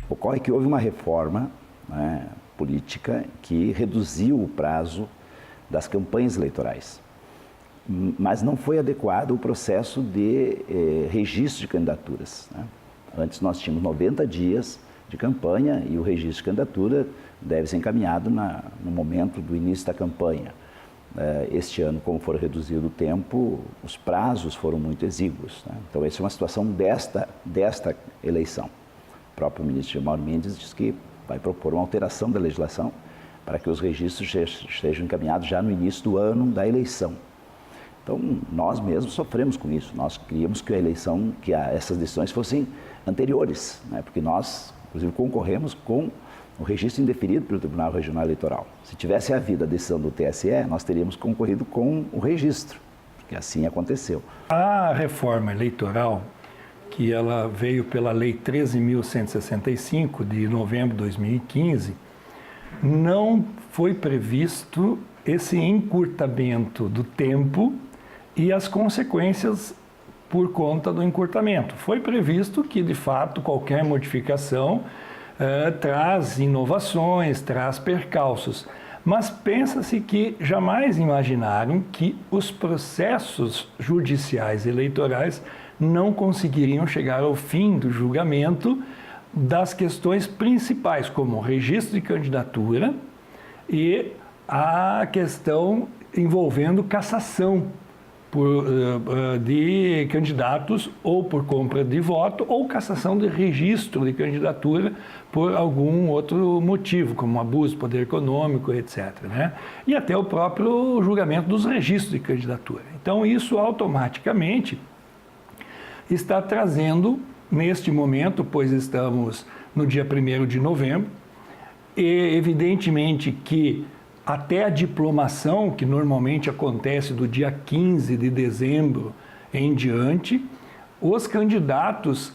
Ocorre que houve uma reforma, né, política que reduziu o prazo das campanhas eleitorais, mas não foi adequado o processo de registro de candidaturas, né? Antes nós tínhamos 90 dias de campanha e o registro de candidatura deve ser encaminhado no momento do início da campanha. Este ano, como for reduzido o tempo, os prazos foram muito exíguos, né? Então essa é uma situação desta eleição. O próprio ministro Gilmar Mendes diz que vai propor uma alteração da legislação para que os registros sejam encaminhados já no início do ano da eleição. Então, nós mesmos sofremos com isso. Nós queríamos que essas decisões fossem anteriores, né? Porque nós, inclusive, concorremos com o registro indeferido pelo Tribunal Regional Eleitoral. Se tivesse havido a decisão do TSE, nós teríamos concorrido com o registro, porque assim aconteceu. A reforma eleitoral, que ela veio pela Lei 13.165, de novembro de 2015, não foi previsto esse encurtamento do tempo e as consequências por conta do encurtamento. Foi previsto que, de fato, qualquer modificação traz inovações, traz percalços, mas pensa-se que jamais imaginaram que os processos judiciais eleitorais não conseguiriam chegar ao fim do julgamento das questões principais, como o registro de candidatura e a questão envolvendo cassação de candidatos ou por compra de voto ou cassação de registro de candidatura por algum outro motivo, como abuso de poder econômico, etc., né? E até o próprio julgamento dos registros de candidatura. Então, isso automaticamente está trazendo, neste momento, pois estamos no dia 1º de novembro, e evidentemente que até a diplomação, que normalmente acontece do dia 15 de dezembro em diante, os candidatos,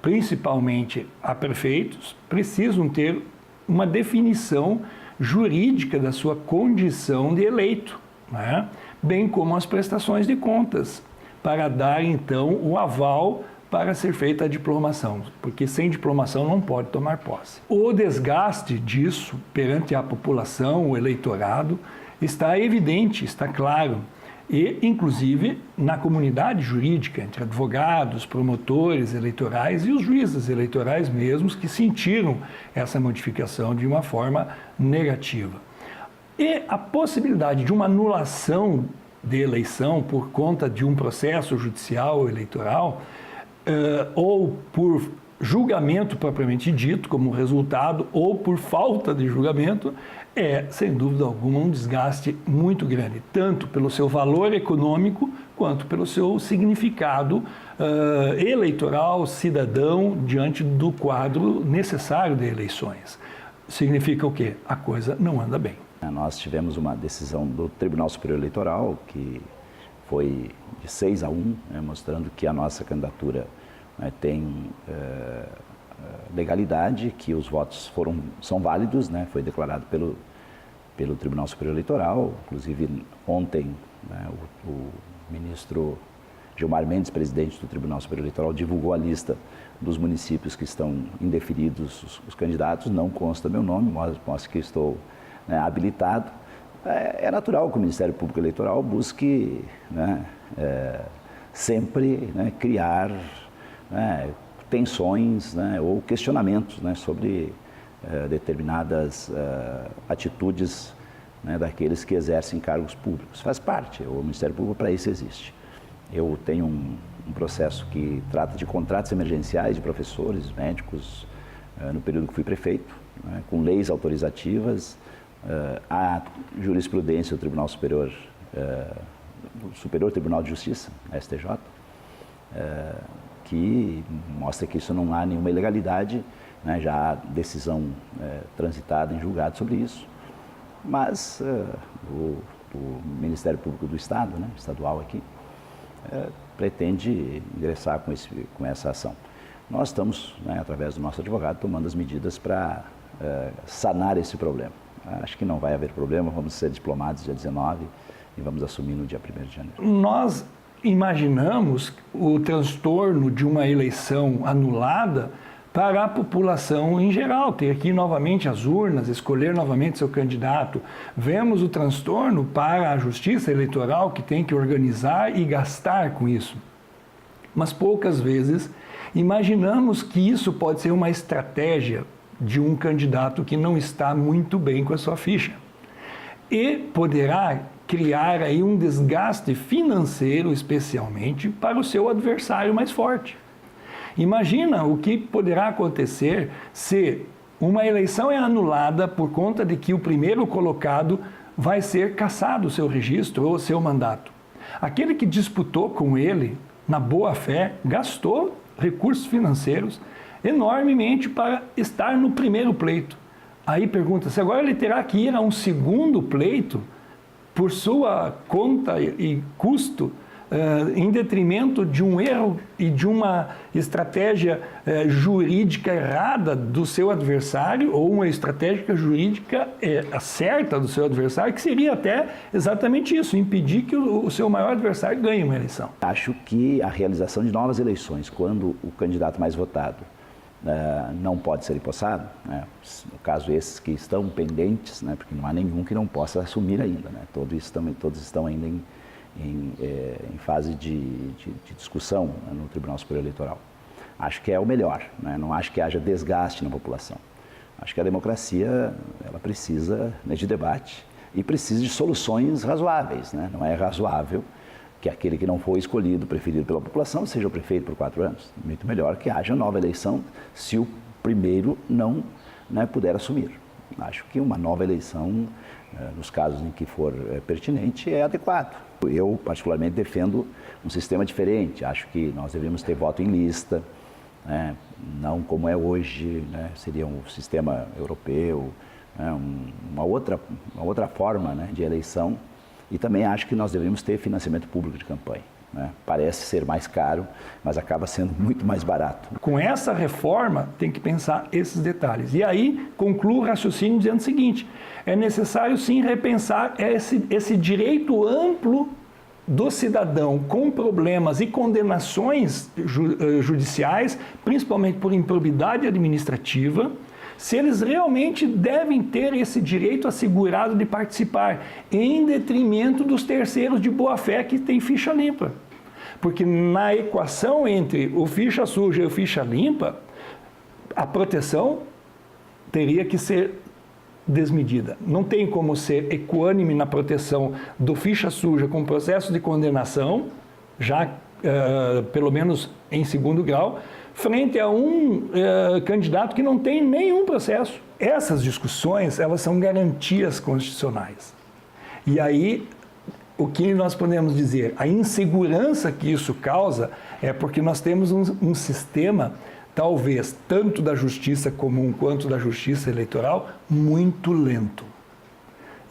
principalmente a prefeitos, precisam ter uma definição jurídica da sua condição de eleito, né? Bem como as prestações de contas, para dar, então, o aval para ser feita a diplomação, porque sem diplomação não pode tomar posse. O desgaste disso perante a população, o eleitorado, está evidente, está claro, e, inclusive, na comunidade jurídica, entre advogados, promotores eleitorais e os juízes eleitorais mesmos, que sentiram essa modificação de uma forma negativa. E a possibilidade de uma anulação de eleição por conta de um processo judicial eleitoral, ou por julgamento propriamente dito, como resultado, ou por falta de julgamento, é, sem dúvida alguma, um desgaste muito grande, tanto pelo seu valor econômico, quanto pelo seu significado eleitoral, cidadão, diante do quadro necessário de eleições. Significa o quê? A coisa não anda bem. Nós tivemos uma decisão do Tribunal Superior Eleitoral, que foi de 6-1, né, mostrando que a nossa candidatura, né, tem legalidade, que os votos são válidos, né, foi declarado pelo Tribunal Superior Eleitoral. Inclusive, ontem, né, o ministro Gilmar Mendes, presidente do Tribunal Superior Eleitoral, divulgou a lista dos municípios que estão indeferidos os candidatos. Não consta meu nome, mas mostra que estou, né, habilitado. É natural que o Ministério Público Eleitoral busque, né, sempre, né, criar, né, tensões, né, ou questionamentos, né, sobre determinadas atitudes, né, daqueles que exercem cargos públicos. Faz parte, o Ministério Público para isso existe. Eu tenho um processo que trata de contratos emergenciais de professores, médicos, no período que fui prefeito, né, com leis autorizativas. A jurisprudência do Tribunal Superior, do Superior Tribunal de Justiça, STJ, que mostra que isso não há nenhuma ilegalidade, né, já há decisão transitada em julgado sobre isso, mas o Ministério Público do Estado, né, estadual aqui, pretende ingressar com essa ação. Nós estamos, né, através do nosso advogado, tomando as medidas para sanar esse problema. Acho que não vai haver problema, vamos ser diplomados dia 19 e vamos assumir no dia 1º de janeiro. Nós imaginamos o transtorno de uma eleição anulada para a população em geral, ter aqui novamente as urnas, escolher novamente seu candidato. Vemos o transtorno para a justiça eleitoral, que tem que organizar e gastar com isso. Mas poucas vezes imaginamos que isso pode ser uma estratégia de um candidato que não está muito bem com a sua ficha. E poderá criar aí um desgaste financeiro, especialmente, para o seu adversário mais forte. Imagina o que poderá acontecer se uma eleição é anulada por conta de que o primeiro colocado vai ser cassado o seu registro ou o seu mandato. Aquele que disputou com ele, na boa fé, gastou recursos financeiros enormemente para estar no primeiro pleito. Aí pergunta-se, agora ele terá que ir a um segundo pleito por sua conta e custo, em detrimento de um erro e de uma estratégia jurídica errada do seu adversário, ou uma estratégia jurídica certa do seu adversário, que seria até exatamente isso, impedir que o seu maior adversário ganhe uma eleição. Acho que a realização de novas eleições, quando o candidato mais votado não pode ser empossado, né? No caso esses que estão pendentes, né? Porque não há nenhum que não possa assumir ainda, né? Todos estão ainda em fase de discussão, né, no Tribunal Superior Eleitoral. Acho que é o melhor, né? Não acho que haja desgaste na população. Acho que a democracia ela precisa, né, de debate e precisa de soluções razoáveis, né? Não é razoável que aquele que não foi escolhido, preferido pela população, seja o prefeito por 4 anos. Muito melhor que haja nova eleição se o primeiro não, né, puder assumir. Acho que uma nova eleição, nos casos em que for pertinente, é adequado. Eu, particularmente, defendo um sistema diferente. Acho que nós deveríamos ter voto em lista, né? Não como é hoje, né? Seria um sistema europeu, né? uma outra forma, né, de eleição. E também acho que nós deveríamos ter financiamento público de campanha, né? Parece ser mais caro, mas acaba sendo muito mais barato. Com essa reforma, tem que pensar esses detalhes. E aí, concluo o raciocínio dizendo o seguinte, é necessário sim repensar esse direito amplo do cidadão com problemas e condenações judiciais, principalmente por improbidade administrativa, se eles realmente devem ter esse direito assegurado de participar, em detrimento dos terceiros de boa-fé que têm ficha limpa. Porque na equação entre o ficha suja e o ficha limpa, a proteção teria que ser desmedida. Não tem como ser equânime na proteção do ficha suja com processo de condenação, já pelo menos em 2º grau, frente a um candidato que não tem nenhum processo. Essas discussões, elas são garantias constitucionais. E aí, o que nós podemos dizer? A insegurança que isso causa é porque nós temos um sistema, talvez, tanto da justiça comum quanto da justiça eleitoral, muito lento.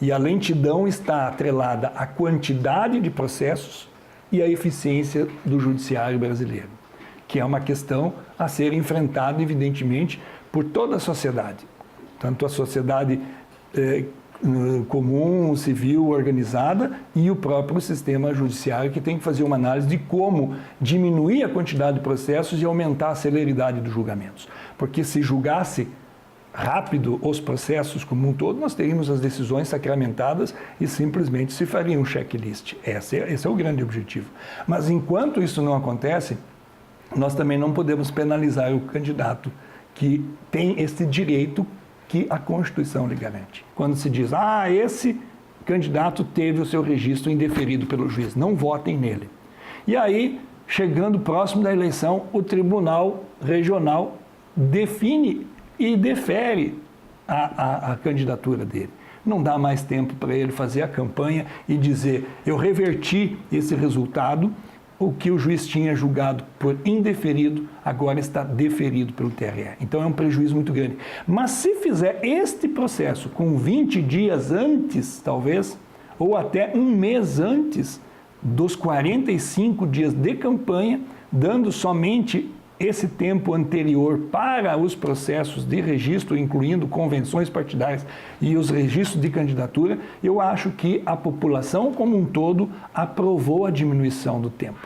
E a lentidão está atrelada à quantidade de processos e à eficiência do judiciário brasileiro, que é uma questão a ser enfrentada, evidentemente, por toda a sociedade. Tanto a sociedade comum, civil, organizada e o próprio sistema judiciário, que tem que fazer uma análise de como diminuir a quantidade de processos e aumentar a celeridade dos julgamentos. Porque se julgasse rápido os processos como um todo, nós teríamos as decisões sacramentadas e simplesmente se faria um checklist. Esse é o grande objetivo. Mas enquanto isso não acontece, nós também não podemos penalizar o candidato que tem esse direito que a Constituição lhe garante. Quando se diz, esse candidato teve o seu registro indeferido pelo juiz, não votem nele. E aí, chegando próximo da eleição, o Tribunal Regional define e defere a candidatura dele. Não dá mais tempo para ele fazer a campanha e dizer, eu reverti esse resultado, o que o juiz tinha julgado por indeferido, agora está deferido pelo TRE. Então é um prejuízo muito grande. Mas se fizer este processo com 20 dias antes, talvez, ou até um mês antes dos 45 dias de campanha, dando somente esse tempo anterior para os processos de registro, incluindo convenções partidárias e os registros de candidatura, eu acho que a população como um todo aprovou a diminuição do tempo.